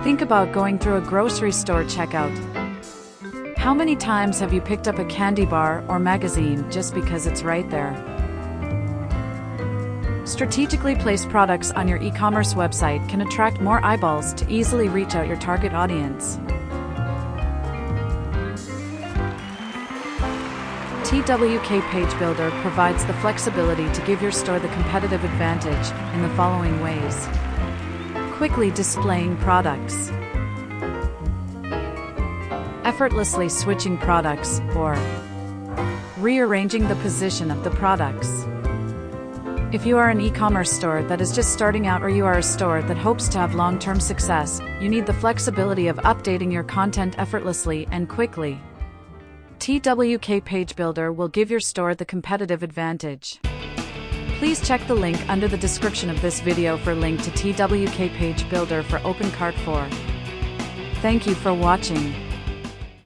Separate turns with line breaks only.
Think about going through a grocery store checkout. How many times have you picked up a candy bar or magazine just because it's right there? Strategically placed products on your e-commerce website can attract more eyeballs to easily reach out your target audience. TWK Page Builder provides the flexibility to give your store the competitive advantage in the following ways. Quickly displaying products. Effortlessly switching products, or rearranging the position of the products. If you are an e-commerce store that is just starting out, or you are a store that hopes to have long-term success, you need the flexibility of updating your content effortlessly and quickly. TWK Page Builder will give your store the competitive advantage. Please check the link under the description of this video for link to TWK Page Builder for OpenCart 4. Thank you for watching.